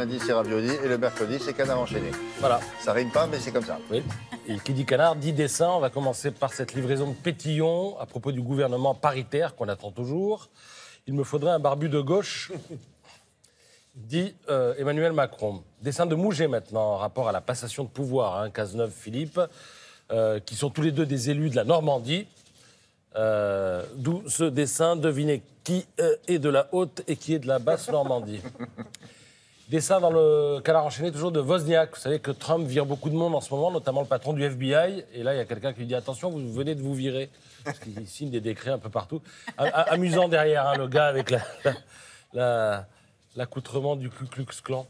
lundi, c'est ravioli. Et le mercredi, c'est canard enchaîné. Voilà. Ça rime pas, mais c'est comme ça. Oui. Et qui dit canard, dit dessin. On va commencer par cette livraison de pétillons à propos du gouvernement paritaire qu'on attend toujours. Il me faudrait un barbu de gauche, dit Emmanuel Macron. Dessin de Mouget maintenant, en rapport à la passation de pouvoir, hein, Cazeneuve-Philippe, qui sont tous les deux des élus de la Normandie. D'où ce dessin, devinez qui est de la haute et qui est de la basse Normandie. Dessin dans le canard enchaîné toujours de Wozniak. Vous savez que Trump vire beaucoup de monde en ce moment, notamment le patron du FBI. Et là, il y a quelqu'un qui lui dit « Attention, vous venez de vous virer ». Parce qu'il signe des décrets un peu partout. Amusant derrière, hein, le gars avec l'accoutrement du Ku Klux Klan.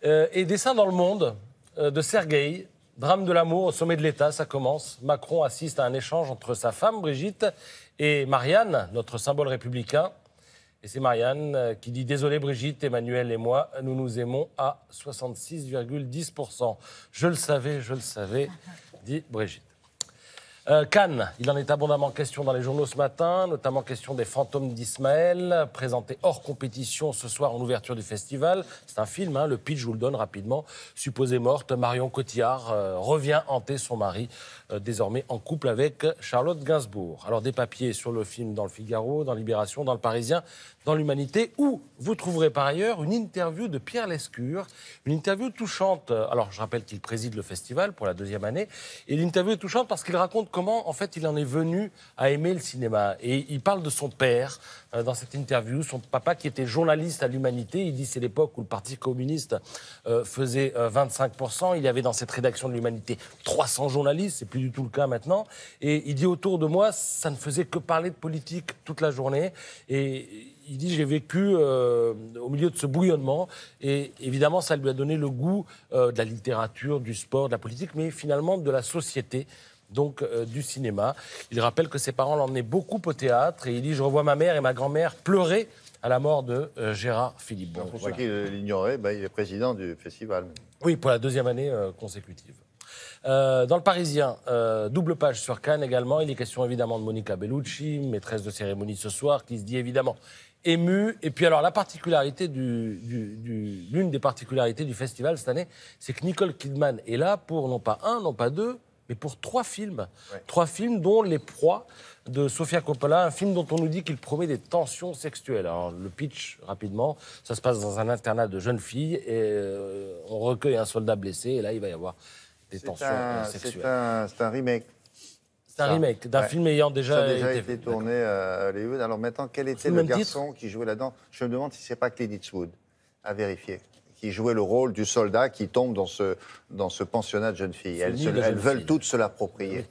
Et dessin dans le monde de Sergueï. Drame de l'amour au sommet de l'État, ça commence. Macron assiste à un échange entre sa femme, Brigitte, et Marianne, notre symbole républicain. Et c'est Marianne qui dit « Désolé Brigitte, Emmanuel et moi, nous nous aimons à 66,10%. » Je le savais, dit Brigitte. Cannes, il en est abondamment question dans les journaux ce matin, notamment question des fantômes d'Ismaël, présenté hors compétition ce soir en ouverture du festival. C'est un film, hein, le pitch, je vous le donne rapidement. Supposée morte, Marion Cotillard revient hanter son mari, désormais en couple avec Charlotte Gainsbourg. Alors des papiers sur le film dans le Figaro, dans Libération, dans le Parisien, dans l'Humanité, où vous trouverez par ailleurs une interview de Pierre Lescure, une interview touchante. Alors je rappelle qu'il préside le festival pour la 2e année, et l'interview est touchante parce qu'il raconte comment, en fait, il en est venu à aimer le cinéma. Et il parle de son père dans cette interview, son papa qui était journaliste à l'Humanité. Il dit c'est l'époque où le Parti communiste faisait 25%. Il y avait dans cette rédaction de l'Humanité 300 journalistes, c'est plus du tout le cas maintenant. Et il dit autour de moi, ça ne faisait que parler de politique toute la journée. Et il dit j'ai vécu au milieu de ce bouillonnement. Et évidemment, ça lui a donné le goût de la littérature, du sport, de la politique, mais finalement de la société. Donc du cinéma. Il rappelle que ses parents l'emmenaient beaucoup au théâtre et il dit « Je revois ma mère et ma grand-mère pleurer à la mort de Gérard Philippe ». Bon, pour ceux qui l'ignoraient, il est président du festival. Oui, pour la 2e année consécutive. Dans le Parisien, double page sur Cannes également. Il est question évidemment de Monica Bellucci, maîtresse de cérémonie ce soir, qui se dit évidemment émue. Et puis alors la particularité l'une des particularités du festival cette année, c'est que Nicole Kidman est là pour non pas un, non pas deux, mais pour 3 films. Ouais. 3 films, dont Les Proies de Sofia Coppola, un film dont on nous dit qu'il promet des tensions sexuelles. Alors, le pitch, rapidement, ça se passe dans un internat de jeunes filles et on recueille un soldat blessé et là, il va y avoir des tensions sexuelles. C'est un remake. C'est un remake d'un film ayant déjà été tourné à Hollywood. Alors maintenant, quel était le garçon qui jouait là-dedans? Je me demande si c'est pas Clint Eastwood, à vérifier, qui jouait le rôle du soldat qui tombe dans ce pensionnat de jeunes filles. Elles veulent toutes se l'approprier.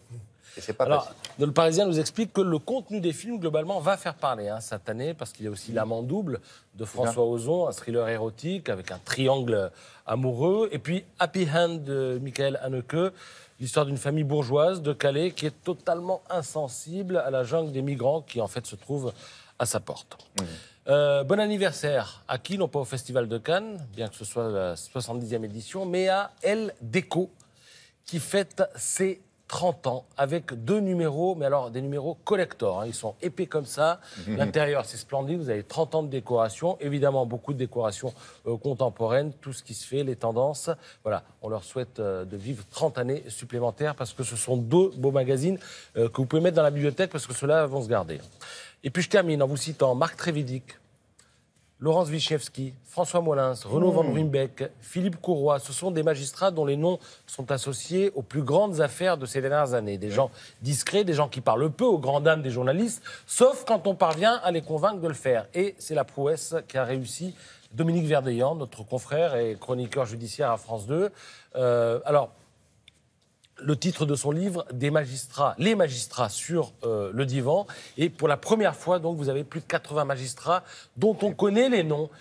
Et c'est pas facile. Le Parisien nous explique que le contenu des films, globalement, va faire parler cette année, parce qu'il y a aussi L'Amant double de François Ozon, un thriller érotique avec un triangle amoureux. Et puis Happy Hand de Michael Haneke, l'histoire d'une famille bourgeoise de Calais qui est totalement insensible à la jungle des migrants qui, en fait, se trouve à sa porte. Bon anniversaire à qui, non pas au Festival de Cannes, bien que ce soit la 70e édition, mais à El Deco, qui fête ses 30 ans, avec 2 numéros, mais alors des numéros collector, hein, ils sont épais comme ça. L'intérieur, c'est splendide, vous avez 30 ans de décoration, évidemment beaucoup de décorations contemporaines, tout ce qui se fait, les tendances. Voilà, on leur souhaite de vivre 30 années supplémentaires, parce que ce sont 2 beaux magazines que vous pouvez mettre dans la bibliothèque, parce que ceux-là vont se garder. Et puis je termine en vous citant Marc Trévidic, Laurence Wischniewski, François Molins, Renaud Van Ruymbeck, Philippe Courroy. Ce sont des magistrats dont les noms sont associés aux plus grandes affaires de ces dernières années. Des gens discrets, des gens qui parlent peu aux grandes dames des journalistes, sauf quand on parvient à les convaincre de le faire. Et c'est la prouesse qu'a réussi Dominique Verdeillan, notre confrère et chroniqueur judiciaire à France 2. Le titre de son livre, Les magistrats sur le divan. Et pour la première fois, donc, vous avez plus de 80 magistrats dont on connaît les noms,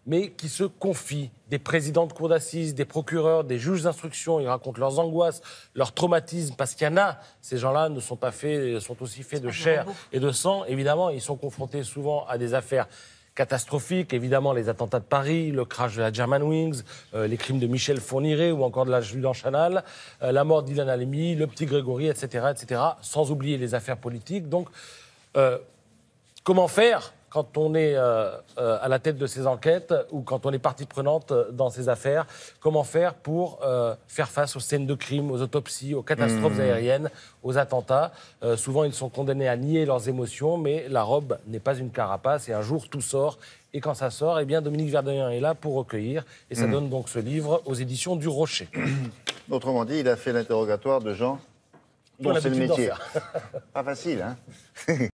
mais qui se confient. Des présidents de cour d'assises, des procureurs, des juges d'instruction. Ils racontent leurs angoisses, leurs traumatismes, parce qu'il y en a. Ces gens-là ne sont pas faits, sont aussi faits de chair et de sang. Évidemment, ils sont confrontés souvent à des affaires catastrophiques, évidemment les attentats de Paris, le crash de la Germanwings, les crimes de Michel Fourniret ou encore de la Julian Chanal, la mort d'Ilan Halimi, le petit Grégory, etc., sans oublier les affaires politiques. Donc, comment faire quand on est à la tête de ces enquêtes ou quand on est partie prenante dans ces affaires, comment faire pour faire face aux scènes de crime, aux autopsies, aux catastrophes aériennes, aux attentats. Souvent, ils sont condamnés à nier leurs émotions, mais la robe n'est pas une carapace et un jour, tout sort. Et quand ça sort, eh bien, Dominique Verdeyen est là pour recueillir. Et ça donne donc ce livre aux éditions du Rocher. Autrement dit, il a fait l'interrogatoire de gens dont c'est le métier. Pas facile, hein.